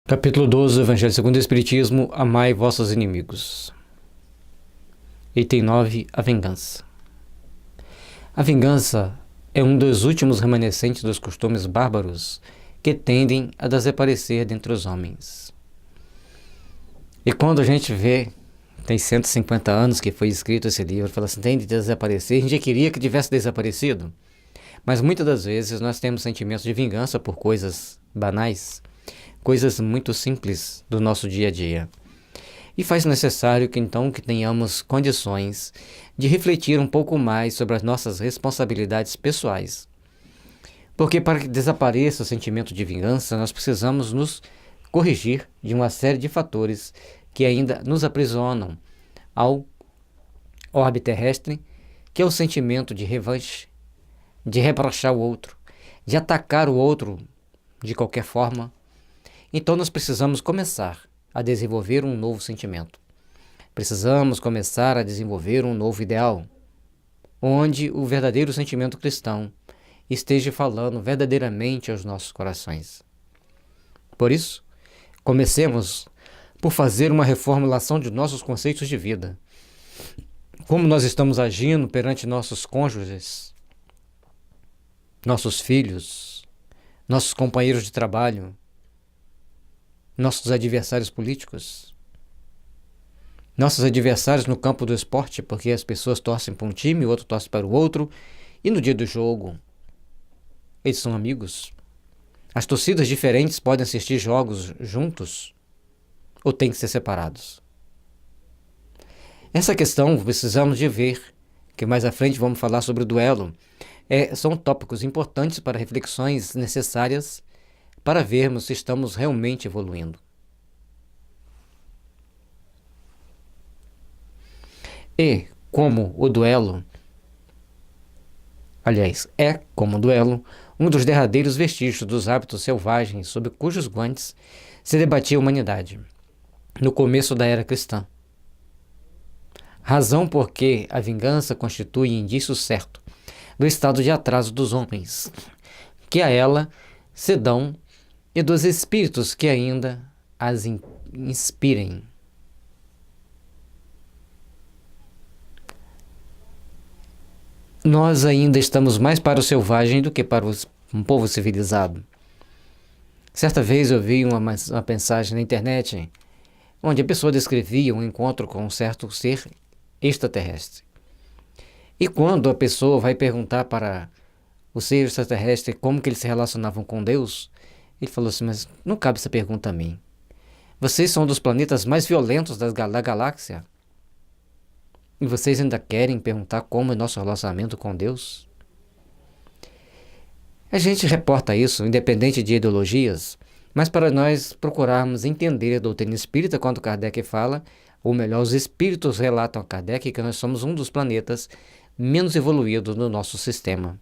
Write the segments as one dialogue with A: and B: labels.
A: Capítulo 12 do Evangelho segundo o Espiritismo: Amai vossos inimigos. Item 9. A vingança. A vingança é um dos últimos remanescentes dos costumes bárbaros que tendem a desaparecer dentre os homens. E quando a gente vê, tem 150 anos que foi escrito esse livro, fala assim, tem de desaparecer, a gente já queria que tivesse desaparecido. Mas muitas das vezes nós temos sentimentos de vingança por coisas banais, coisas muito simples do nosso dia a dia. E faz necessário que então que tenhamos condições de refletir um pouco mais sobre as nossas responsabilidades pessoais. Porque para que desapareça o sentimento de vingança, nós precisamos nos corrigir de uma série de fatores que ainda nos aprisionam ao orbe terrestre, que é o sentimento de revanche, de reprochar o outro, de atacar o outro de qualquer forma. Então nós precisamos começar a desenvolver um novo sentimento. Precisamos começar a desenvolver um novo ideal, onde o verdadeiro sentimento cristão esteja falando verdadeiramente aos nossos corações. Por isso, comecemos por fazer uma reformulação de nossos conceitos de vida. Como nós estamos agindo perante nossos cônjuges, nossos filhos, nossos companheiros de trabalho, nossos adversários políticos, nossos adversários no campo do esporte, porque as pessoas torcem para um time, o outro torce para o outro, e no dia do jogo, eles são amigos. As torcidas diferentes podem assistir jogos juntos ou têm que ser separados. Essa questão precisamos de ver, que mais à frente vamos falar sobre o duelo. São tópicos importantes para reflexões necessárias para vermos se estamos realmente evoluindo. E como o duelo, um dos derradeiros vestígios dos hábitos selvagens sob cujos guantes se debatia a humanidade, no começo da era cristã. Razão porque a vingança constitui indício certo do estado de atraso dos homens, que a ela se dão, e dos espíritos que ainda as inspirem. Nós ainda estamos mais para o selvagem do que para um povo civilizado. Certa vez eu vi uma mensagem na internet onde a pessoa descrevia um encontro com um certo ser extraterrestre. E quando a pessoa vai perguntar para o ser extraterrestre como que eles se relacionavam com Deus, ele falou assim, mas não cabe essa pergunta a mim. Vocês são um dos planetas mais violentos da galáxia. E vocês ainda querem perguntar como é nosso relacionamento com Deus? A gente reporta isso, independente de ideologias, mas para nós procurarmos entender a doutrina espírita, quando Kardec fala, ou melhor, os espíritos relatam a Kardec que nós somos um dos planetas menos evoluídos do nosso sistema.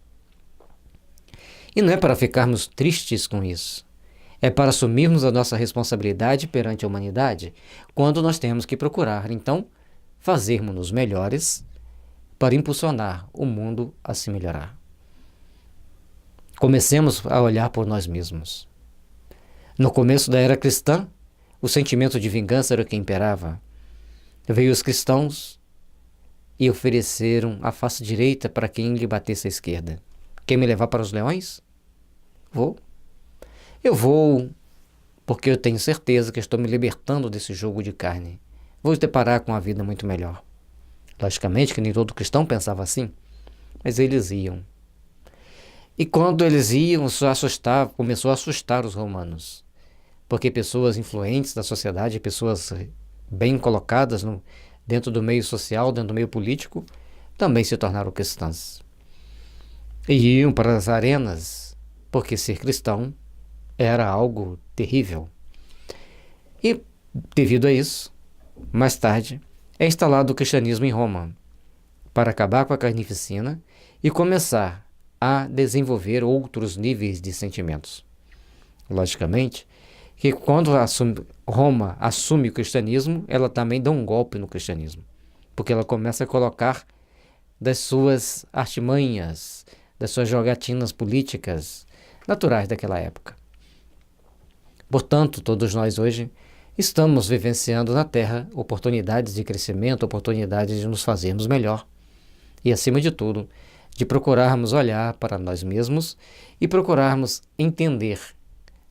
A: E não é para ficarmos tristes com isso. É para assumirmos a nossa responsabilidade perante a humanidade, quando nós temos que procurar, então, fazermos-nos melhores para impulsionar o mundo a se melhorar. Comecemos a olhar por nós mesmos. No começo da era cristã, o sentimento de vingança era o que imperava. Veio os cristãos e ofereceram a face direita para quem lhe batesse a esquerda. Quer me levar para os leões? Vou. Eu vou porque eu tenho certeza que estou me libertando desse jogo de carne. Vou deparar com uma vida muito melhor. Logicamente que nem todo cristão pensava assim, mas eles iam. E quando eles iam, começou a assustar os romanos, porque pessoas influentes da sociedade, pessoas bem colocadas dentro do meio social, dentro do meio político, também se tornaram cristãs. E iam para as arenas, porque ser cristão era algo terrível. E, devido a isso, mais tarde, é instalado o cristianismo em Roma, para acabar com a carnificina e começar a desenvolver outros níveis de sentimentos. Logicamente, que quando Roma assume o cristianismo, ela também dá um golpe no cristianismo, porque ela começa a colocar das suas artimanhas, das suas jogatinas políticas naturais daquela época. Portanto, todos nós hoje estamos vivenciando na Terra oportunidades de crescimento, oportunidades de nos fazermos melhor. E, acima de tudo, de procurarmos olhar para nós mesmos e procurarmos entender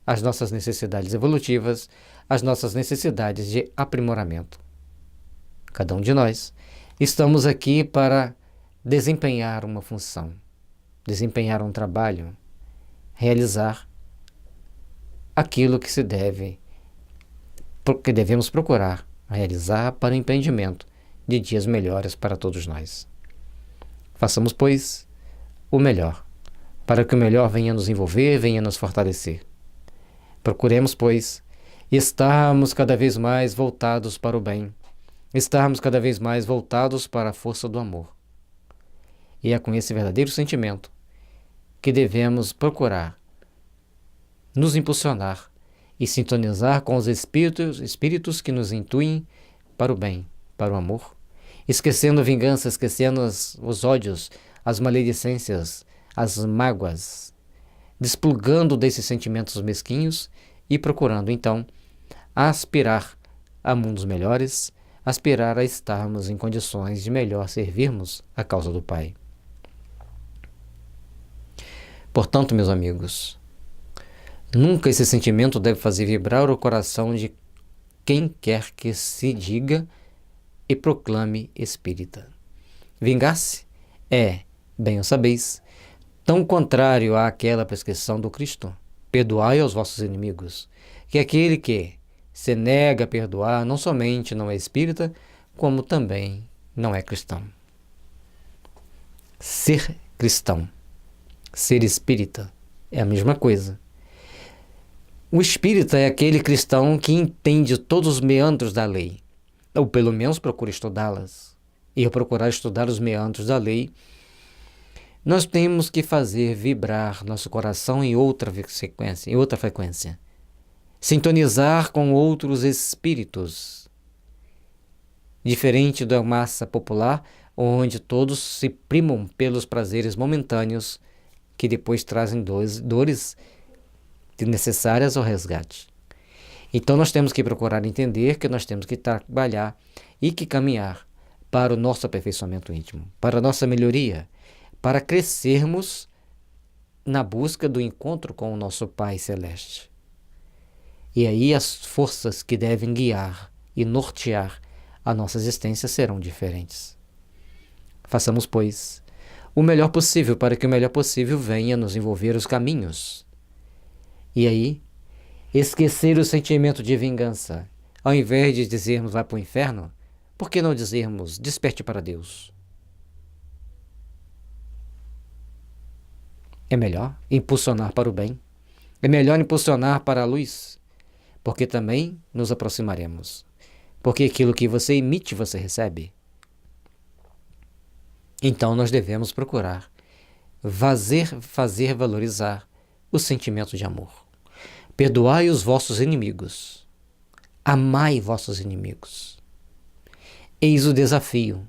A: as nossas necessidades evolutivas, as nossas necessidades de aprimoramento. Cada um de nós estamos aqui para desempenhar uma função, desempenhar um trabalho, realizar aquilo que se deve, que devemos procurar realizar para o empreendimento de dias melhores para todos nós. Façamos, pois, o melhor, para que o melhor venha nos envolver, venha nos fortalecer. Procuremos, pois, estarmos cada vez mais voltados para o bem, estarmos cada vez mais voltados para a força do amor. E é com esse verdadeiro sentimento que devemos procurar nos impulsionar e sintonizar com os espíritos que nos intuem para o bem, para o amor, esquecendo a vingança, esquecendo os ódios, as maledicências, as mágoas, desplugando desses sentimentos mesquinhos e procurando, então, aspirar a mundos melhores, aspirar a estarmos em condições de melhor servirmos a causa do Pai. Portanto, meus amigos, nunca esse sentimento deve fazer vibrar o coração de quem quer que se diga e proclame espírita. Vingar-se é, bem o sabeis, tão contrário àquela prescrição do Cristo: perdoai aos vossos inimigos, que aquele que se nega a perdoar não somente não é espírita, como também não é cristão. Ser cristão, ser espírita é a mesma coisa. O espírita é aquele cristão que entende todos os meandros da lei, ou pelo menos procura estudá-las. E ao procurar estudar os meandros da lei, nós temos que fazer vibrar nosso coração em outra frequência, sintonizar com outros espíritos, diferente da massa popular, onde todos se primam pelos prazeres momentâneos que depois trazem dores necessárias ao resgate. Então nós temos que procurar entender que nós temos que trabalhar e que caminhar para o nosso aperfeiçoamento íntimo, para a nossa melhoria, para crescermos na busca do encontro com o nosso Pai Celeste. E aí as forças que devem guiar e nortear a nossa existência serão diferentes. Façamos, pois, o melhor possível para que o melhor possível venha nos envolver os caminhos. E aí, esquecer o sentimento de vingança. Ao invés de dizermos vai para o inferno, por que não dizermos desperte para Deus? É melhor impulsionar para o bem. É melhor impulsionar para a luz, porque também nos aproximaremos. Porque aquilo que você emite, você recebe. Então nós devemos procurar fazer valorizar o sentimento de amor. Perdoai os vossos inimigos. Amai vossos inimigos. Eis o desafio.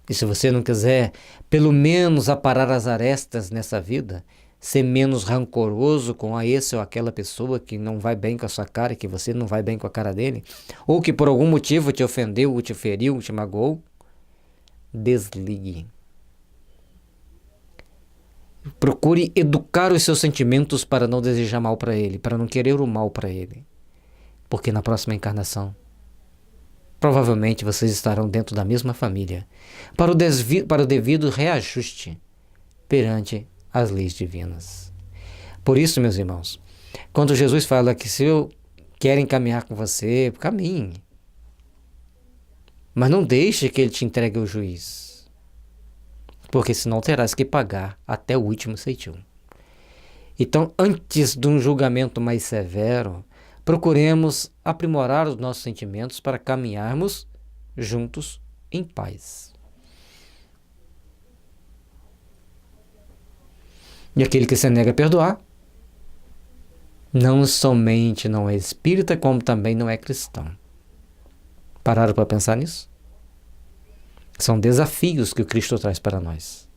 A: E se você não quiser, pelo menos aparar as arestas nessa vida, ser menos rancoroso com esse ou aquela pessoa que não vai bem com a sua cara, que você não vai bem com a cara dele, ou que por algum motivo te ofendeu, ou te feriu, ou te magoou, desligue. Procure educar os seus sentimentos para não desejar mal para ele, para não querer o mal para ele. Porque na próxima encarnação, provavelmente vocês estarão dentro da mesma família, para o devido reajuste perante as leis divinas. Por isso, meus irmãos, quando Jesus fala que se eu querem caminhar com você, caminhe. Mas não deixe que ele te entregue ao juiz, porque senão terás que pagar até o último ceitil. Então, antes de um julgamento mais severo, procuremos aprimorar os nossos sentimentos para caminharmos juntos em paz. E aquele que se nega a perdoar, não somente não é espírita, como também não é cristão. Pararam para pensar nisso? São desafios que o Cristo traz para nós.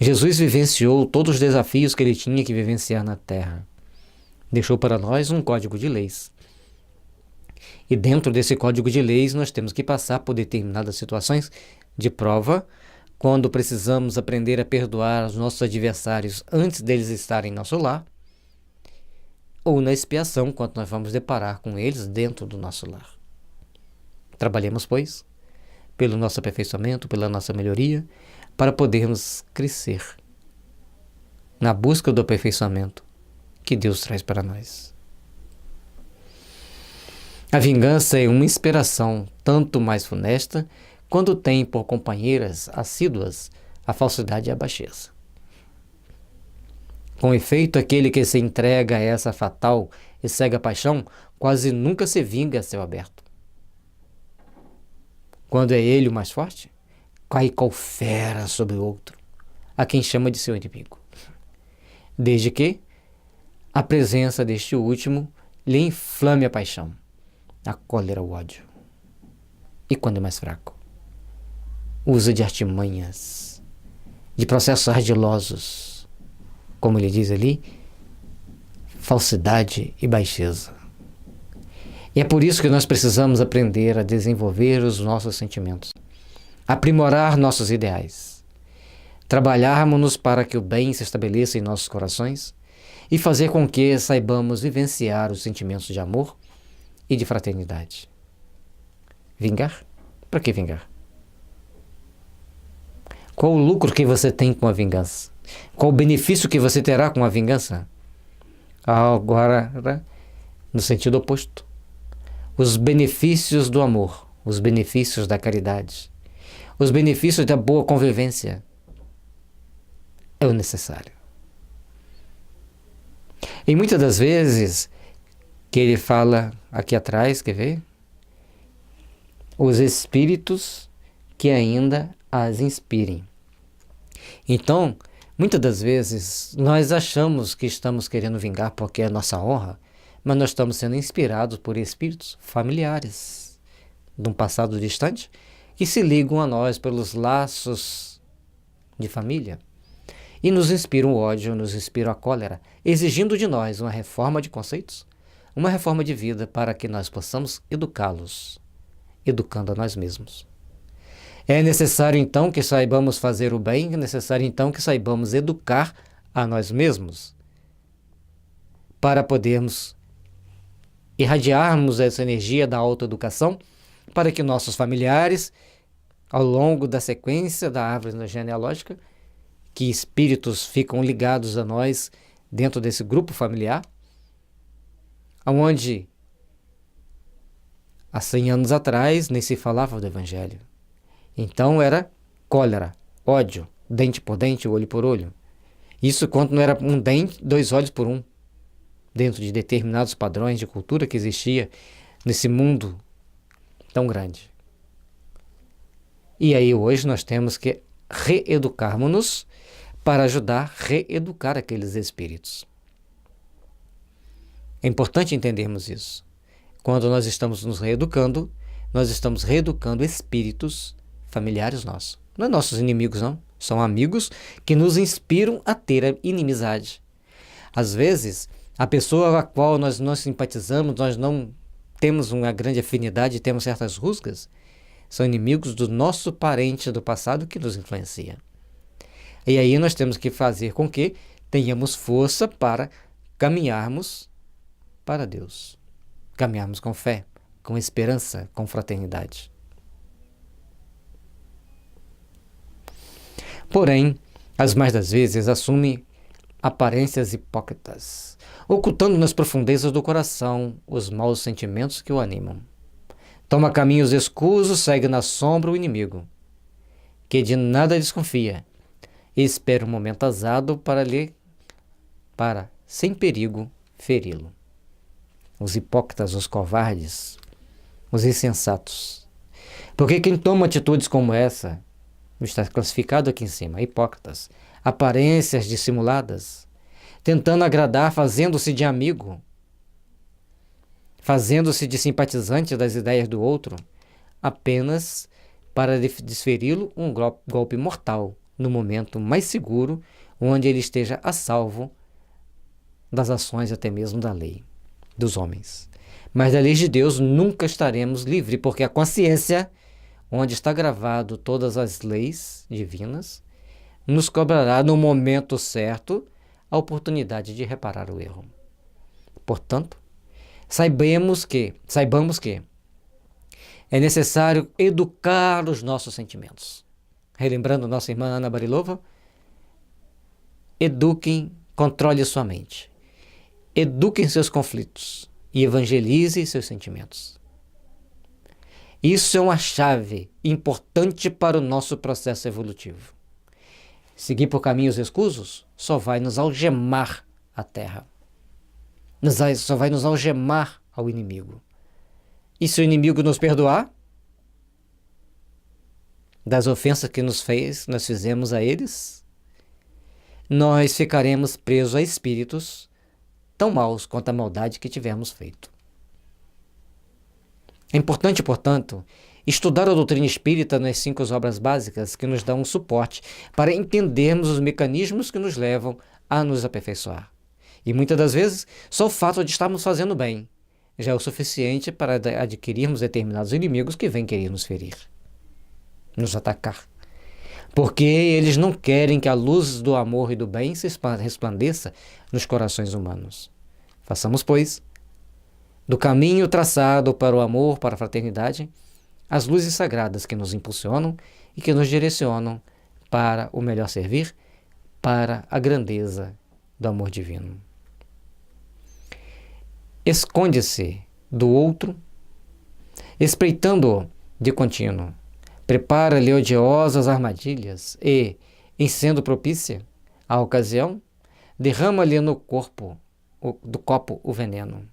A: Jesus vivenciou todos os desafios que ele tinha que vivenciar na Terra. Deixou para nós um código de leis. E dentro desse código de leis, nós temos que passar por determinadas situações de prova, quando precisamos aprender a perdoar os nossos adversários antes deles estarem em nosso lar, ou na expiação, quando nós vamos deparar com eles dentro do nosso lar. Trabalhemos, pois, pelo nosso aperfeiçoamento, pela nossa melhoria, para podermos crescer na busca do aperfeiçoamento que Deus traz para nós. A vingança é uma inspiração tanto mais funesta quando tem por companheiras assíduas a falsidade e a baixeza. Com efeito, aquele que se entrega a essa fatal e cega paixão quase nunca se vinga a céu aberto. Quando é ele o mais forte, cai qual fera sobre o outro, a quem chama de seu inimigo, desde que a presença deste último lhe inflame a paixão, a cólera, o ódio. E quando é mais fraco, usa de artimanhas, de processos ardilosos, como ele diz ali, falsidade e baixeza. E é por isso que nós precisamos aprender a desenvolver os nossos sentimentos, aprimorar nossos ideais, trabalharmos para que o bem se estabeleça em nossos corações e fazer com que saibamos vivenciar os sentimentos de amor e de fraternidade. Vingar? Para que vingar? Qual o lucro que você tem com a vingança? Qual o benefício que você terá com a vingança? Agora, no sentido oposto. Os benefícios do amor, os benefícios da caridade, os benefícios da boa convivência é o necessário. E muitas das vezes que ele fala aqui atrás, quer ver? Os espíritos que ainda as inspirem. Então, muitas das vezes nós achamos que estamos querendo vingar porque é nossa honra, mas nós estamos sendo inspirados por espíritos familiares de um passado distante que se ligam a nós pelos laços de família e nos inspiram o ódio, nos inspiram a cólera, exigindo de nós uma reforma de conceitos, uma reforma de vida para que nós possamos educá-los, educando a nós mesmos. É necessário então que saibamos fazer o bem, é necessário então que saibamos educar a nós mesmos para podermos irradiarmos essa energia da autoeducação para que nossos familiares, ao longo da sequência da árvore genealógica, que espíritos ficam ligados a nós dentro desse grupo familiar, onde há 100 anos atrás nem se falava do Evangelho. Então era cólera, ódio, dente por dente, olho por olho. Isso quando não era um dente, 2 olhos por um, dentro de determinados padrões de cultura que existia nesse mundo tão grande. E aí hoje nós temos que reeducarmos-nos para ajudar a reeducar aqueles espíritos. É importante entendermos isso. Quando nós estamos nos reeducando, nós estamos reeducando espíritos familiares nossos. Não é nossos inimigos, não. São amigos que nos inspiram a ter a inimizade. Às vezes, a pessoa a qual nós não simpatizamos, nós não temos uma grande afinidade, temos certas rusgas, são inimigos do nosso parente do passado que nos influencia. E aí nós temos que fazer com que tenhamos força para caminharmos para Deus. Caminharmos com fé, com esperança, com fraternidade. Porém, as mais das vezes assumem aparências hipócritas, ocultando nas profundezas do coração os maus sentimentos que o animam. Toma caminhos escusos, segue na sombra o inimigo, que de nada desconfia, e espera um momento azado para, sem perigo, feri-lo. Os hipócritas, os covardes, os insensatos. Porque quem toma atitudes como essa, está classificado aqui em cima, hipócritas, aparências dissimuladas, tentando agradar, fazendo-se de amigo, fazendo-se de simpatizante das ideias do outro, apenas para desferi-lo um golpe mortal, no momento mais seguro, onde ele esteja a salvo das ações, até mesmo da lei dos homens. Mas da lei de Deus nunca estaremos livres, porque a consciência, onde está gravado todas as leis divinas, nos cobrará no momento certo a oportunidade de reparar o erro. Portanto, saibamos que é necessário educar os nossos sentimentos. Relembrando nossa irmã Ana Barilova, eduquem, controle sua mente. Eduquem seus conflitos e evangelize seus sentimentos. Isso é uma chave importante para o nosso processo evolutivo. Seguir por caminhos escusos só vai nos algemar à terra. Só vai nos algemar ao inimigo. E se o inimigo nos perdoar das ofensas que nós fizemos a eles, nós ficaremos presos a espíritos tão maus quanto a maldade que tivermos feito. É importante, portanto, estudar a doutrina espírita nas 5 obras básicas que nos dão um suporte para entendermos os mecanismos que nos levam a nos aperfeiçoar. E muitas das vezes, só o fato de estarmos fazendo bem já é o suficiente para adquirirmos determinados inimigos que vêm querer nos ferir, nos atacar. Porque eles não querem que a luz do amor e do bem se resplandeça nos corações humanos. Façamos, pois, do caminho traçado para o amor, para a fraternidade, as luzes sagradas que nos impulsionam e que nos direcionam para o melhor servir, para a grandeza do amor divino. Esconde-se do outro, espreitando-o de contínuo. Prepara-lhe odiosas armadilhas e, em sendo propícia a ocasião, derrama-lhe no copo o veneno.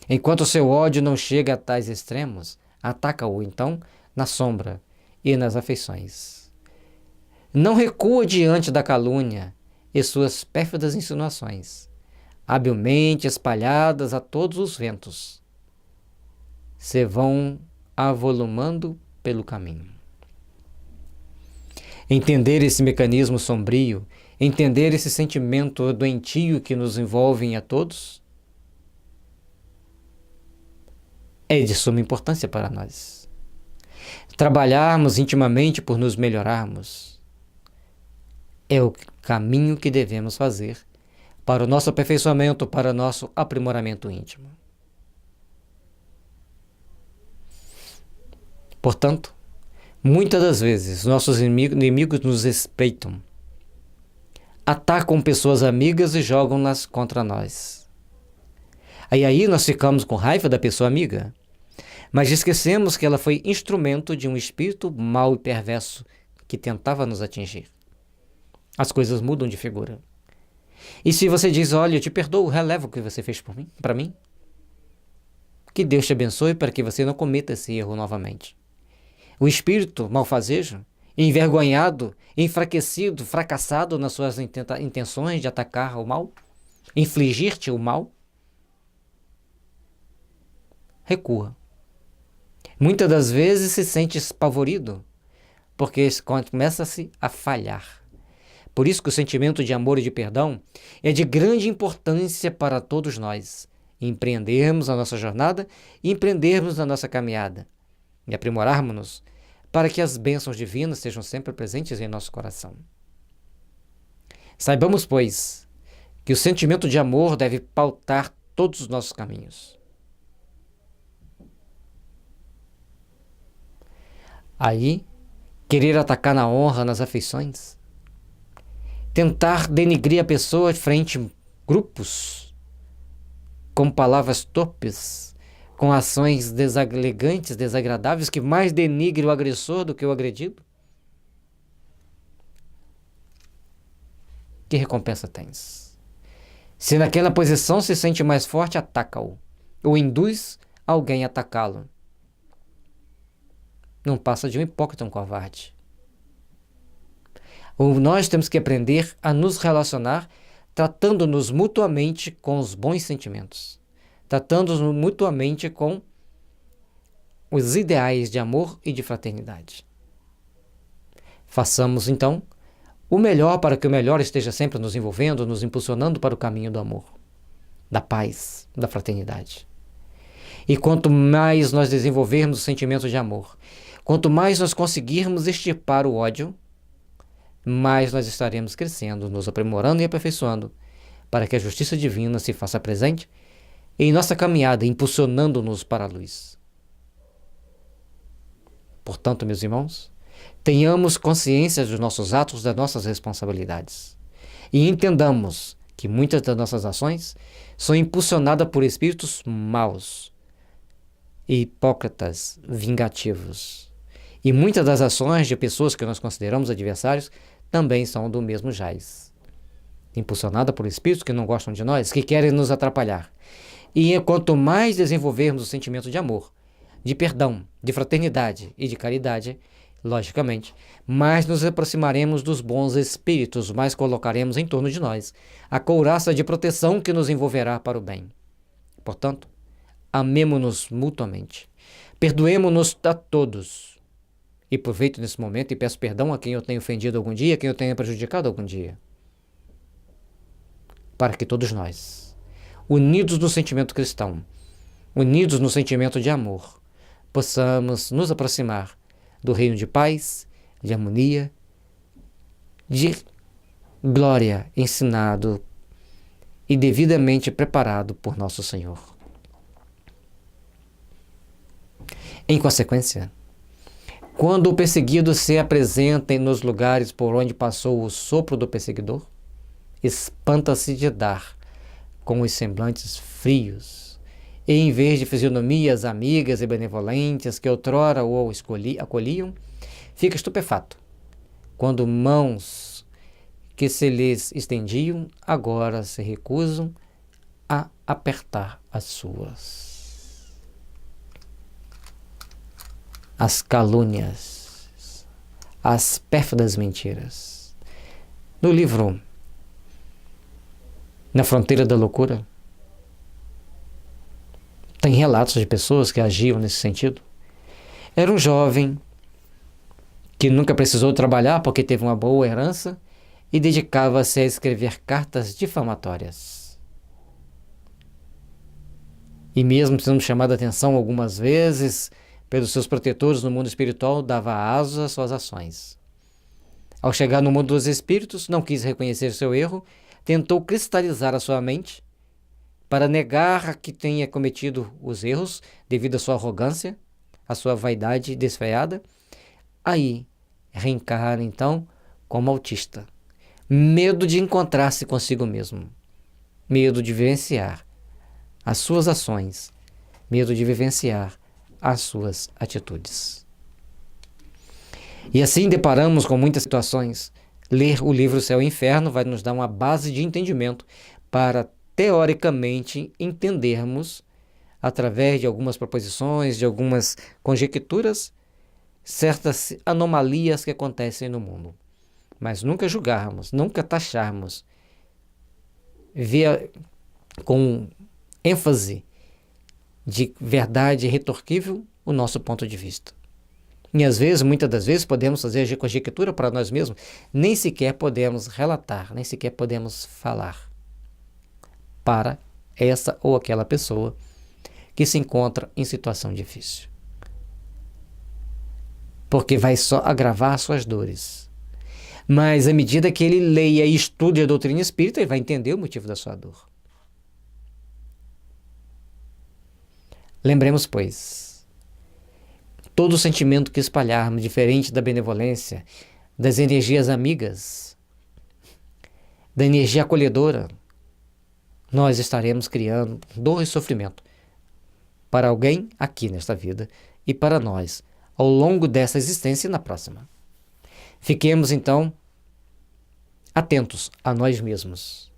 A: Enquanto seu ódio não chega a tais extremos, ataca-o então na sombra e nas afeições. Não recua diante da calúnia e suas pérfidas insinuações, habilmente espalhadas a todos os ventos, se vão avolumando pelo caminho. Entender esse mecanismo sombrio, entender esse sentimento doentio que nos envolve a todos, é de suma importância para nós. Trabalharmos intimamente por nos melhorarmos é o caminho que devemos fazer para o nosso aperfeiçoamento, para o nosso aprimoramento íntimo. Portanto, muitas das vezes nossos inimigos nos espreitam, atacam pessoas amigas e jogam-nas contra nós. Aí nós ficamos com raiva da pessoa amiga, mas esquecemos que ela foi instrumento de um espírito mau e perverso que tentava nos atingir. As coisas mudam de figura. E se você diz, olha, eu te perdoo, releva o que você fez para mim, que Deus te abençoe para que você não cometa esse erro novamente. O espírito malfazejo, envergonhado, enfraquecido, fracassado nas suas intenções de atacar o mal, infligir-te o mal, recua. Muitas das vezes se sente espavorido, porque começa-se a falhar. Por isso que o sentimento de amor e de perdão é de grande importância para todos nós, empreendermos a nossa jornada e empreendermos a nossa caminhada, e aprimorarmos-nos para que as bênçãos divinas sejam sempre presentes em nosso coração. Saibamos, pois, que o sentimento de amor deve pautar todos os nossos caminhos. Aí, querer atacar na honra, nas afeições, tentar denigrir a pessoa frente a grupos, com palavras torpes, com ações deselegantes, desagradáveis, que mais denigre o agressor do que o agredido? Que recompensa tens? Se naquela posição se sente mais forte, ataca-o, ou induz alguém a atacá-lo. Não passa de um hipócrita, um covarde. Nós temos que aprender a nos relacionar tratando-nos mutuamente com os bons sentimentos, tratando-nos mutuamente com os ideais de amor e de fraternidade. Façamos, então, o melhor para que o melhor esteja sempre nos envolvendo, nos impulsionando para o caminho do amor, da paz, da fraternidade. E quanto mais nós desenvolvermos o sentimento de amor, quanto mais nós conseguirmos extirpar o ódio, mais nós estaremos crescendo, nos aprimorando e aperfeiçoando, para que a justiça divina se faça presente em nossa caminhada, impulsionando-nos para a luz. Portanto, meus irmãos, tenhamos consciência dos nossos atos, das nossas responsabilidades. E entendamos que muitas das nossas ações são impulsionadas por espíritos maus, hipócritas, vingativos. E muitas das ações de pessoas que nós consideramos adversários também são do mesmo jaz. Impulsionada por espíritos que não gostam de nós, que querem nos atrapalhar. E quanto mais desenvolvermos o sentimento de amor, de perdão, de fraternidade e de caridade, logicamente, mais nos aproximaremos dos bons espíritos, mais colocaremos em torno de nós a couraça de proteção que nos envolverá para o bem. Portanto, amemo-nos mutuamente, perdoemo-nos a todos. E aproveito nesse momento e peço perdão a quem eu tenha ofendido algum dia, a quem eu tenha prejudicado algum dia. Para que todos nós, unidos no sentimento cristão, unidos no sentimento de amor, possamos nos aproximar do reino de paz, de harmonia, de glória ensinado e devidamente preparado por nosso Senhor. Em consequência, quando o perseguido se apresenta nos lugares por onde passou o sopro do perseguidor, espanta-se de dar com os semblantes frios, e em vez de fisionomias amigas e benevolentes que outrora o acolhiam, fica estupefato, quando mãos que se lhes estendiam agora se recusam a apertar as suas. As calúnias, as pérfidas mentiras. No livro Na Fronteira da Loucura, tem relatos de pessoas que agiam nesse sentido. Era um jovem que nunca precisou trabalhar porque teve uma boa herança e dedicava-se a escrever cartas difamatórias. E mesmo sendo chamado a atenção algumas vezes pelos seus protetores no mundo espiritual, dava asas às suas ações. Ao chegar no mundo dos espíritos, não quis reconhecer seu erro, tentou cristalizar a sua mente para negar que tenha cometido os erros devido à sua arrogância, à sua vaidade desfreada. Aí, reencarna então como autista. Medo de encontrar-se consigo mesmo. Medo de vivenciar as suas ações. Medo de vivenciar as suas atitudes. E assim deparamos com muitas situações. Ler o livro Céu e Inferno vai nos dar uma base de entendimento para, teoricamente, entendermos, através de algumas proposições, de algumas conjecturas, certas anomalias que acontecem no mundo. Mas nunca julgarmos, nunca taxarmos, ver com ênfase de verdade retorquível o nosso ponto de vista. E às vezes, muitas das vezes, podemos fazer conjectura para nós mesmos, nem sequer podemos relatar, nem sequer podemos falar para essa ou aquela pessoa que se encontra em situação difícil. Porque vai só agravar suas dores. Mas à medida que ele leia e estude a doutrina espírita, ele vai entender o motivo da sua dor. Lembremos, pois, todo sentimento que espalharmos, diferente da benevolência, das energias amigas, da energia acolhedora, nós estaremos criando dor e sofrimento para alguém aqui nesta vida e para nós ao longo dessa existência e na próxima. Fiquemos, então, atentos a nós mesmos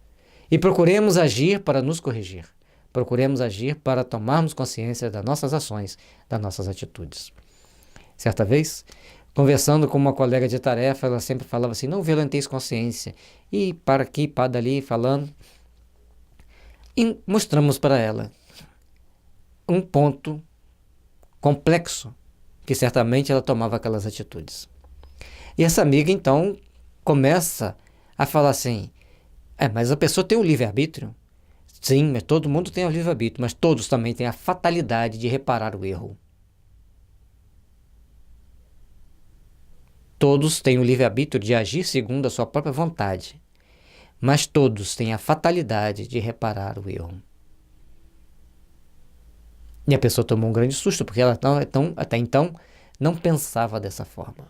A: e procuremos agir para nos corrigir. Procuremos agir para tomarmos consciência das nossas ações, das nossas atitudes. Certa vez, conversando com uma colega de tarefa, ela sempre falava assim, não violenteis consciência. E para aqui, para dali, falando. E mostramos para ela um ponto complexo, que certamente ela tomava aquelas atitudes. E essa amiga, então, começa a falar assim, mas a pessoa tem o livre-arbítrio? Sim, mas todo mundo tem o livre-arbítrio, mas todos também têm a fatalidade de reparar o erro. Todos têm o livre-arbítrio de agir segundo a sua própria vontade, mas todos têm a fatalidade de reparar o erro. E a pessoa tomou um grande susto, porque ela até então não pensava dessa forma.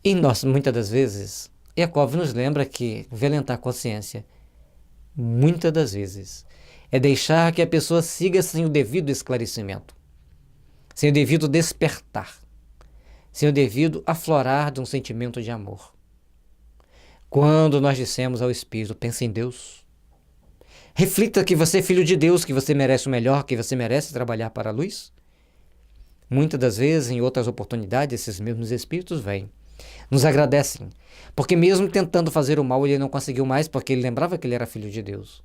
A: E nós, muitas das vezes, Yaakov nos lembra que violentar a consciência, muitas das vezes, é deixar que a pessoa siga sem o devido esclarecimento, sem o devido despertar, sem o devido aflorar de um sentimento de amor. Quando nós dissemos ao Espírito, pense em Deus, reflita que você é filho de Deus, que você merece o melhor, que você merece trabalhar para a luz. Muitas das vezes, em outras oportunidades, esses mesmos Espíritos vêm, nos agradecem, porque mesmo tentando fazer o mal, ele não conseguiu mais, porque ele lembrava que ele era filho de Deus.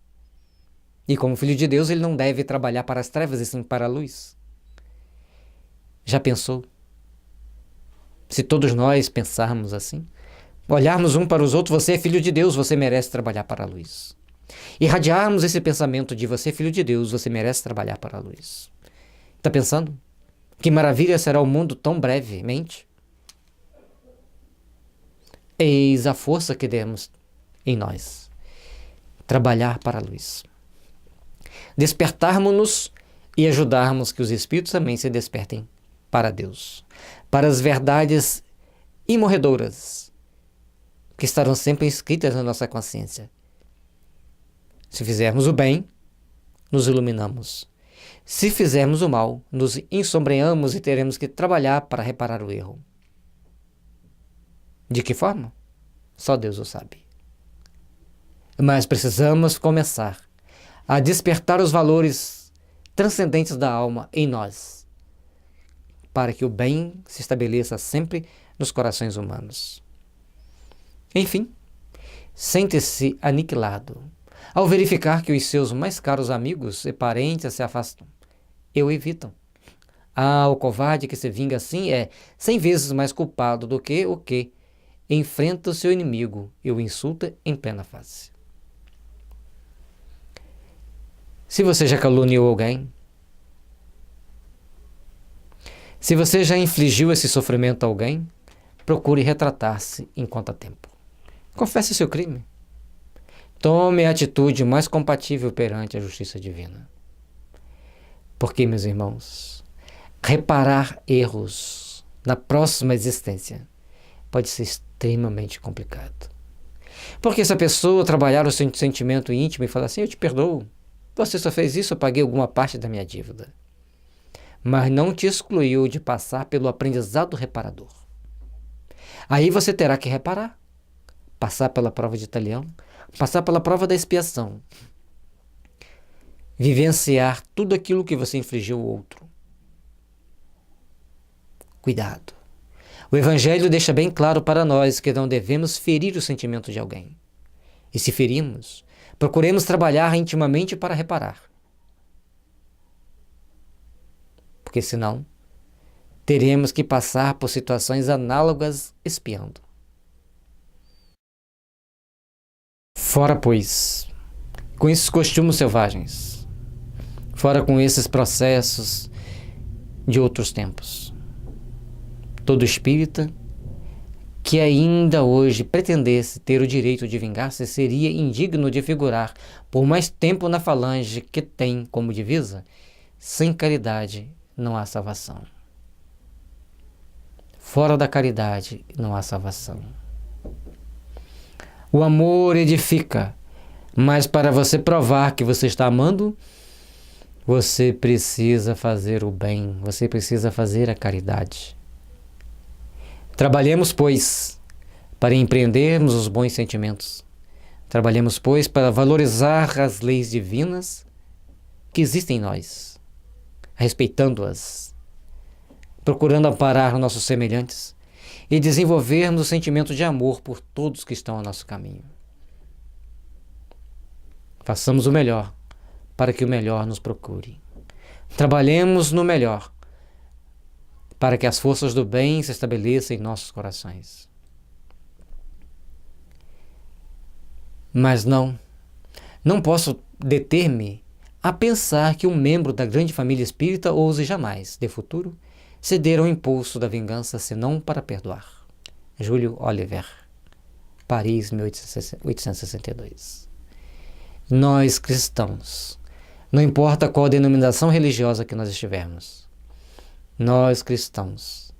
A: E como filho de Deus, ele não deve trabalhar para as trevas, e sim para a luz. Já pensou? Se todos nós pensarmos assim, olharmos um para os outros, você é filho de Deus, você merece trabalhar para a luz. Irradiarmos esse pensamento de você é filho de Deus, você merece trabalhar para a luz. Está pensando? Que maravilha será o mundo tão brevemente? Eis a força que demos em nós. Trabalhar para a luz. Despertarmos-nos e ajudarmos que os Espíritos também se despertem para Deus. Para as verdades imorredoras que estarão sempre escritas na nossa consciência. Se fizermos o bem, nos iluminamos. Se fizermos o mal, nos ensombreamos e teremos que trabalhar para reparar o erro. De que forma? Só Deus o sabe. Mas precisamos começar a despertar os valores transcendentes da alma em nós, para que o bem se estabeleça sempre nos corações humanos. Enfim, sente-se aniquilado ao verificar que os seus mais caros amigos e parentes se afastam e o evitam. O covarde que se vinga assim é 100 vezes mais culpado do que o que enfrenta o seu inimigo e o insulta em plena face. Se você já caluniou alguém, se você já infligiu esse sofrimento a alguém, procure retratar-se enquanto há tempo. Confesse seu crime. Tome a atitude mais compatível perante a justiça divina. Porque, meus irmãos, reparar erros na próxima existência pode ser extremamente complicado. Porque se a pessoa trabalhar o seu sentimento íntimo e falar assim, eu te perdoo, você só fez isso, eu paguei alguma parte da minha dívida. Mas não te excluiu de passar pelo aprendizado reparador. Aí você terá que reparar, passar pela prova de italiano, passar pela prova da expiação, vivenciar tudo aquilo que você infligiu ao outro. Cuidado. O Evangelho deixa bem claro para nós que não devemos ferir o sentimento de alguém. E se ferimos, procuremos trabalhar intimamente para reparar. Porque senão, teremos que passar por situações análogas expiando. Fora, pois, com esses costumes selvagens, fora com esses processos de outros tempos. Todo espírita que ainda hoje pretendesse ter o direito de vingar-se seria indigno de figurar por mais tempo na falange que tem como divisa: sem caridade não há salvação. Fora da caridade não há salvação. O amor edifica, mas para você provar que você está amando, você precisa fazer o bem, você precisa fazer a caridade. Trabalhemos, pois, para empreendermos os bons sentimentos. Trabalhemos, pois, para valorizar as leis divinas que existem em nós, respeitando-as, procurando amparar nossos semelhantes e desenvolvermos o sentimento de amor por todos que estão ao nosso caminho. Façamos o melhor para que o melhor nos procure. Trabalhemos no melhor para que as forças do bem se estabeleçam em nossos corações. Mas não posso deter-me a pensar que um membro da grande família espírita ouse jamais, de futuro, ceder ao impulso da vingança senão para perdoar. Júlio Oliver, Paris, 1862. Nós, cristãos, não importa qual denominação religiosa que nós estivermos, nós, cristãos,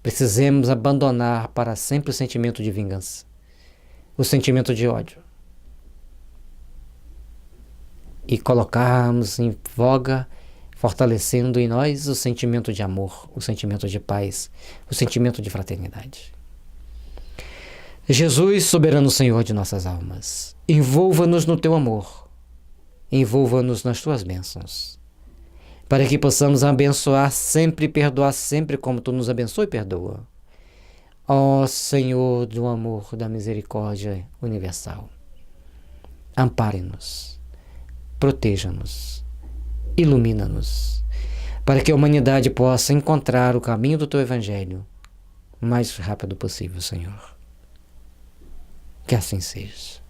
A: precisamos abandonar para sempre o sentimento de vingança, o sentimento de ódio, e colocarmos em voga, fortalecendo em nós o sentimento de amor, o sentimento de paz, o sentimento de fraternidade. Jesus, soberano Senhor de nossas almas, envolva-nos no teu amor, envolva-nos nas tuas bênçãos, para que possamos abençoar sempre e perdoar sempre como tu nos abençoa e perdoa. Ó Senhor do amor, da misericórdia universal, ampare-nos, proteja-nos, ilumina-nos, para que a humanidade possa encontrar o caminho do teu Evangelho o mais rápido possível, Senhor. Que assim seja.